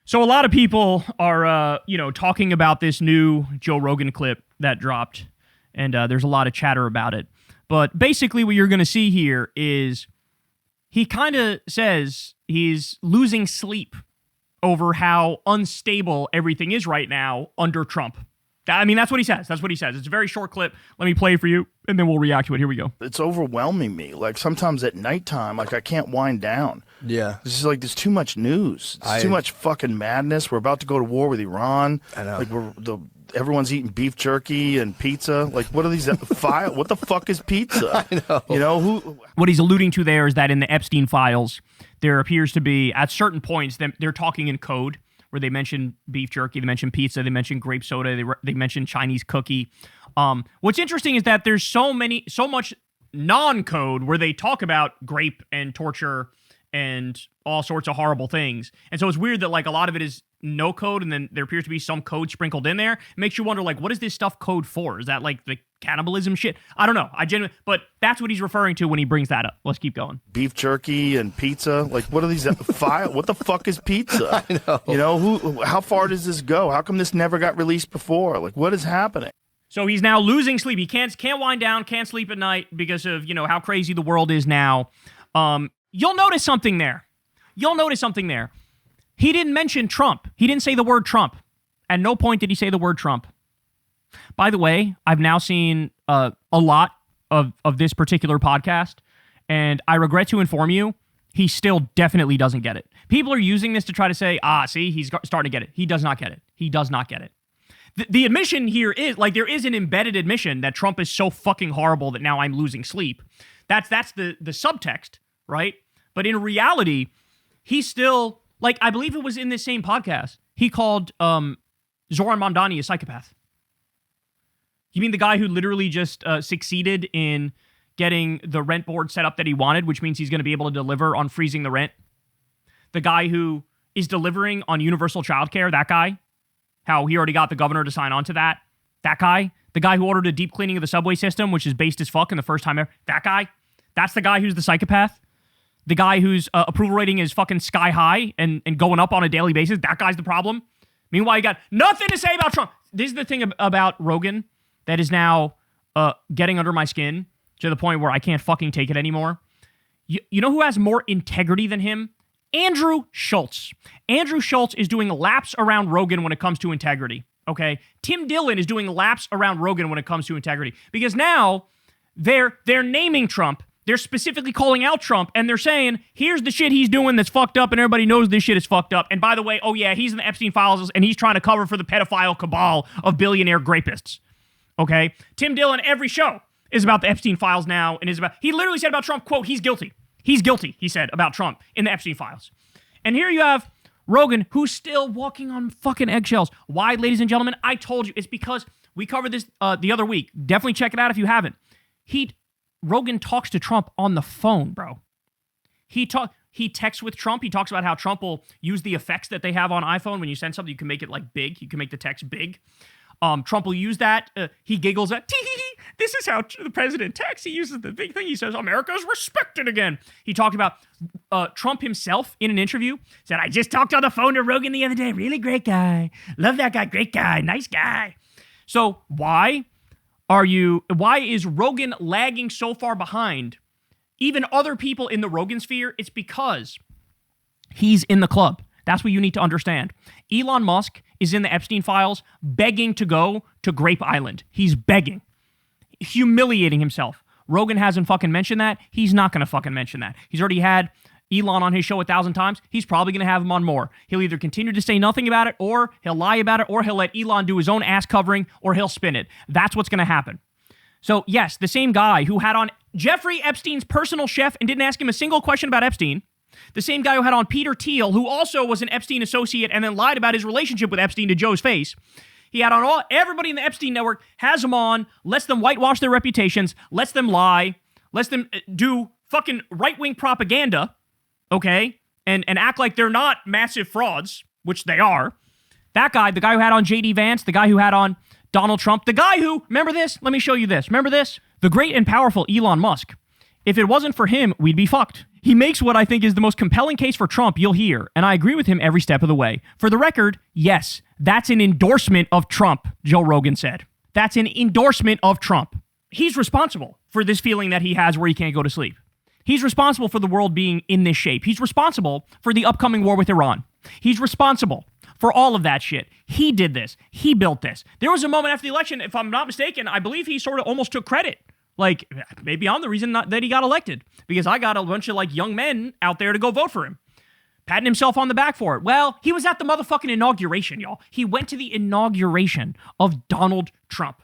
So a lot of people are, talking about this new Joe Rogan clip that dropped, and there's a lot of chatter about it. But basically what you're going to see here is he kind of says he's losing sleep over how unstable everything is right now under Trump. I mean, that's what he says. That's what he says. It's a very short clip. Let me play it for you, and then we'll react to it. Here we go. It's overwhelming me. Like, sometimes at nighttime, like, I can't wind down. Yeah. It's just like, there's too much news. There's too much fucking madness. We're about to go to war with Iran. I know. Like, everyone's eating beef jerky and pizza. Like, what are these files? What the fuck is pizza? I know. You know, What he's alluding to there is that in the Epstein files, there appears to be, at certain points, they're talking in code, where they mention beef jerky, they mention pizza, they mention grape soda, they mention Chinese cookie. What's interesting is that there's so much non-code where they talk about grape and torture and all sorts of horrible things. And so it's weird that like a lot of it is no code, and then there appears to be some code sprinkled in there. It makes you wonder, like, what is this stuff code for? Is that like the cannibalism shit? I don't know. But that's what he's referring to when he brings that up. Let's keep going. Beef jerky and pizza. Like, what are these files? What the fuck is pizza? I know. You know, how far does this go? How come this never got released before? Like, what is happening? So he's now losing sleep. He can't wind down, can't sleep at night because of, how crazy the world is now. You'll notice something there. He didn't mention Trump. He didn't say the word Trump. At no point did he say the word Trump. By the way, I've now seen a lot of this particular podcast, and I regret to inform you, he still definitely doesn't get it. People are using this to try to say, see, he's starting to get it. He does not get it. He does not get it. The admission here is, like, there is an embedded admission that Trump is so fucking horrible that now I'm losing sleep. That's the subtext, right? But in reality, he's still, like, I believe it was in this same podcast, he called Zoran Mamdani a psychopath. You mean the guy who literally just succeeded in getting the rent board set up that he wanted, which means he's going to be able to deliver on freezing the rent? The guy who is delivering on universal childcare, that guy? How he already got the governor to sign on to that? That guy? The guy who ordered a deep cleaning of the subway system, which is based as fuck in the first time ever? That guy? That's the guy who's the psychopath? The guy whose approval rating is fucking sky high and going up on a daily basis? That guy's the problem? Meanwhile, you got nothing to say about Trump. This is the thing about Rogan that is now getting under my skin to the point where I can't fucking take it anymore. You know who has more integrity than him? Andrew Schultz. Andrew Schultz is doing laps around Rogan when it comes to integrity, okay? Tim Dillon is doing laps around Rogan when it comes to integrity because now they're naming Trump. They're specifically calling out Trump, and they're saying, here's the shit he's doing that's fucked up, and everybody knows this shit is fucked up. And by the way, oh yeah, he's in the Epstein files, and he's trying to cover for the pedophile cabal of billionaire grapists. Okay? Tim Dillon, every show is about the Epstein files now, and he literally said about Trump, quote, he's guilty. He's guilty, he said, about Trump in the Epstein files. And here you have Rogan, who's still walking on fucking eggshells. Why, ladies and gentlemen? I told you. It's because we covered this the other week. Definitely check it out if you haven't. Rogan talks to Trump on the phone, bro. He texts with Trump. He talks about how Trump will use the effects that they have on iPhone. When you send something, you can make it like big. You can make the text big. Trump will use that. He giggles at, this is how the president texts. He uses the big thing. He says, America's respected again. He talked about Trump himself in an interview. Said, I just talked on the phone to Rogan the other day. Really great guy. Love that guy. Great guy. Nice guy. So why is Rogan lagging so far behind even other people in the Rogan sphere? It's because he's in the club. That's what you need to understand. Elon Musk is in the Epstein files begging to go to Grape Island. He's begging. Humiliating himself. Rogan hasn't fucking mentioned that. He's not going to fucking mention that. He's already had Elon on his show 1,000 times. He's probably going to have him on more. He'll either continue to say nothing about it, or he'll lie about it, or he'll let Elon do his own ass covering, or he'll spin it. That's what's going to happen. So yes, the same guy who had on Jeffrey Epstein's personal chef and didn't ask him a single question about Epstein, the same guy who had on Peter Thiel, who also was an Epstein associate and then lied about his relationship with Epstein to Joe's face. He had on everybody in the Epstein network, has them on, lets them whitewash their reputations, lets them lie, lets them do fucking right-wing propaganda, okay, and act like they're not massive frauds, which they are. That guy, the guy who had on J.D. Vance, the guy who had on Donald Trump, the guy who, remember this? Let me show you this. Remember this? The great and powerful Elon Musk. If it wasn't for him, we'd be fucked. He makes what I think is the most compelling case for Trump you'll hear, and I agree with him every step of the way. For the record, yes, that's an endorsement of Trump, Joe Rogan said. That's an endorsement of Trump. He's responsible for this feeling that he has where he can't go to sleep. He's responsible for the world being in this shape. He's responsible for the upcoming war with Iran. He's responsible for all of that shit. He did this. He built this. There was a moment after the election, if I'm not mistaken, I believe he sort of almost took credit. Like, maybe I'm the reason that he got elected, because I got a bunch of like young men out there to go vote for him, patting himself on the back for it. Well, he was at the motherfucking inauguration, y'all. He went to the inauguration of Donald Trump.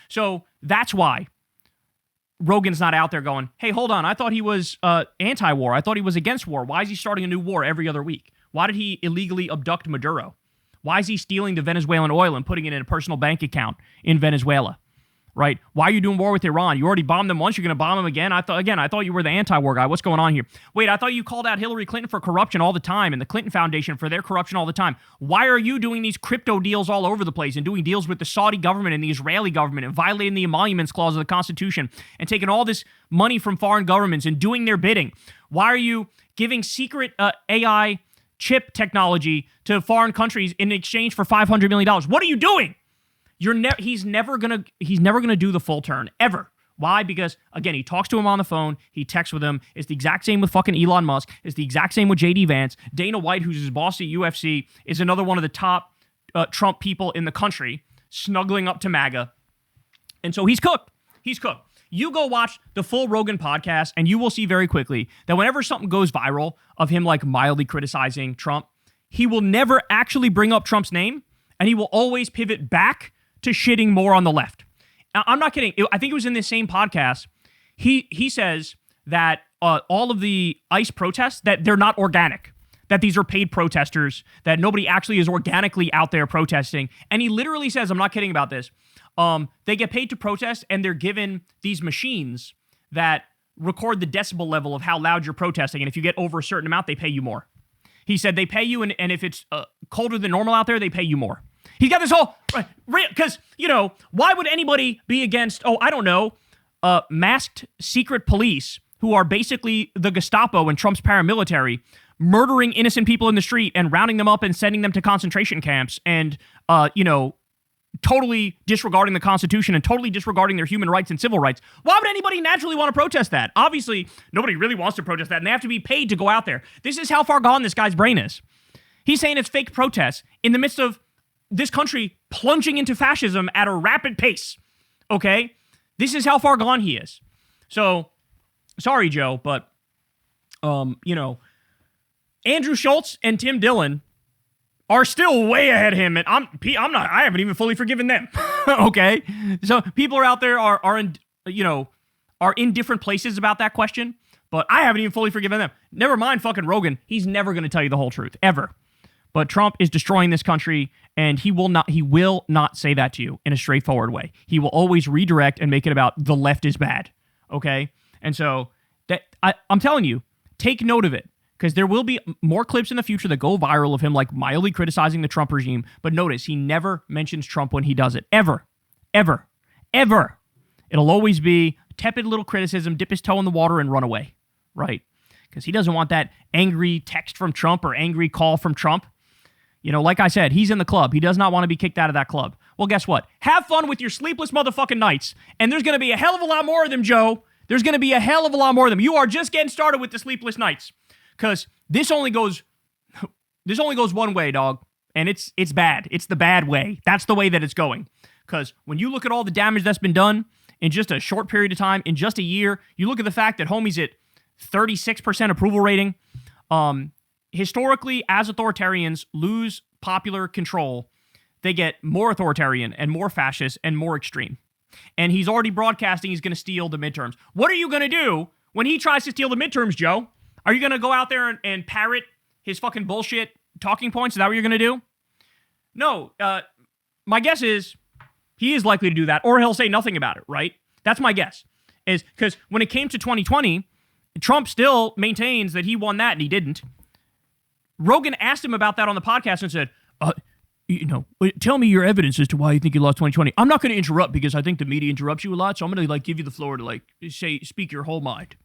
So that's why Rogan's not out there going, hey, hold on, I thought he was anti-war. I thought he was against war. Why is he starting a new war every other week? Why did he illegally abduct Maduro? Why is he stealing the Venezuelan oil and putting it in a personal bank account in Venezuela? Right? Why are you doing war with Iran? You already bombed them once. You're going to bomb them again? I thought you were the anti-war guy. What's going on here? Wait, I thought you called out Hillary Clinton for corruption all the time and the Clinton Foundation for their corruption all the time. Why are you doing these crypto deals all over the place and doing deals with the Saudi government and the Israeli government and violating the emoluments clause of the Constitution and taking all this money from foreign governments and doing their bidding? Why are you giving secret AI chip technology to foreign countries in exchange for $500 million? What are you doing? He's never gonna do the full turn, ever. Why? Because, again, he talks to him on the phone, he texts with him. It's the exact same with fucking Elon Musk. It's the exact same with JD Vance. Dana White, who's his boss at UFC, is another one of the top Trump people in the country, snuggling up to MAGA. And so he's cooked. He's cooked. You go watch the full Rogan podcast, and you will see very quickly that whenever something goes viral of him like mildly criticizing Trump, he will never actually bring up Trump's name, and he will always pivot back to shitting more on the left. Now, I'm not kidding. I think it was in this same podcast. He says that all of the ICE protests, that they're not organic, that these are paid protesters, that nobody actually is organically out there protesting. And he literally says, I'm not kidding about this, they get paid to protest and they're given these machines that record the decibel level of how loud you're protesting. And if you get over a certain amount, they pay you more. He said they pay you, and if it's colder than normal out there, they pay you more. He's got this whole, because, why would anybody be against, masked secret police who are basically the Gestapo and Trump's paramilitary, murdering innocent people in the street and rounding them up and sending them to concentration camps and, totally disregarding the Constitution and totally disregarding their human rights and civil rights? Why would anybody naturally want to protest that? Obviously, nobody really wants to protest that, and they have to be paid to go out there. This is how far gone this guy's brain is. He's saying it's fake protests in the midst of this country plunging into fascism at a rapid pace, okay? This is how far gone he is. So, sorry, Joe, but, Andrew Schultz and Tim Dillon are still way ahead of him, and I haven't even fully forgiven them, okay? So, people are out there are in different places about that question, but I haven't even fully forgiven them. Never mind fucking Rogan. He's never going to tell you the whole truth, ever. But Trump is destroying this country, and he will not say that to you in a straightforward way. He will always redirect and make it about the left is bad, okay? And so I'm telling you, take note of it, because there will be more clips in the future that go viral of him like mildly criticizing the Trump regime. But notice, he never mentions Trump when he does it. Ever. Ever. Ever. It'll always be tepid little criticism, dip his toe in the water, and run away, right? Because he doesn't want that angry text from Trump or angry call from Trump. Like I said, he's in the club. He does not want to be kicked out of that club. Well, guess what? Have fun with your sleepless motherfucking nights. And there's going to be a hell of a lot more of them, Joe. There's going to be a hell of a lot more of them. You are just getting started with the sleepless nights. Because this only goes one way, dog. And it's bad. It's the bad way. That's the way that it's going. Because when you look at all the damage that's been done in just a short period of time, in just a year, you look at the fact that homie's at 36% approval rating. Historically, as authoritarians lose popular control, they get more authoritarian and more fascist and more extreme. And he's already broadcasting he's going to steal the midterms. What are you going to do when he tries to steal the midterms, Joe? Are you going to go out there and parrot his fucking bullshit talking points? Is that what you're going to do? No. My guess is he is likely to do that, or he'll say nothing about it, right? That's my guess. Is because when it came to 2020, Trump still maintains that he won that and he didn't. Rogan asked him about that on the podcast and said, tell me your evidence as to why you think you lost 2020. I'm not going to interrupt because I think the media interrupts you a lot, so I'm going to give you the floor to speak your whole mind.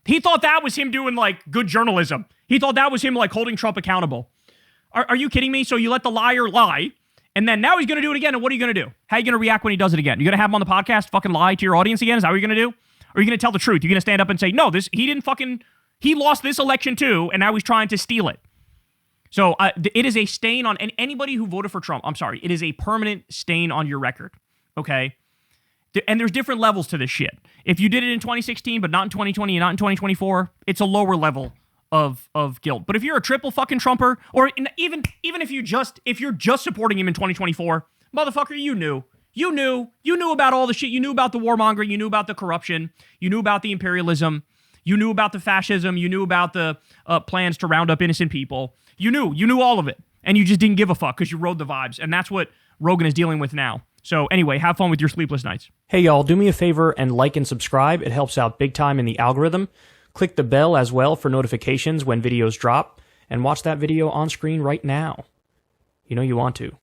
He thought that was him doing, like, good journalism. He thought that was him, like, holding Trump accountable. Are you kidding me? So you let the liar lie, and then now he's going to do it again, and what are you going to do? How are you going to react when he does it again? You going to have him on the podcast fucking lie to your audience again? Is that what you're going to do? Or are you going to tell the truth? You're going to stand up and say, no, he lost this election too, and now he's trying to steal it. So it is a stain on anybody who voted for Trump. I'm sorry. It is a permanent stain on your record, okay? And there's different levels to this shit. If you did it in 2016, but not in 2020 and not in 2024, it's a lower level of guilt. But if you're a triple fucking Trumper, or even if you're just supporting him in 2024, motherfucker, you knew about all the shit. You knew about the warmongering. You knew about the corruption. You knew about the imperialism. You knew about the fascism. You knew about the plans to round up innocent people. You knew all of it, and you just didn't give a fuck because you rode the vibes, and that's what Rogan is dealing with now. So anyway, have fun with your sleepless nights. Hey y'all, do me a favor and like and subscribe. It helps out big time in the algorithm. Click the bell as well for notifications when videos drop, and watch that video on screen right now. You know you want to.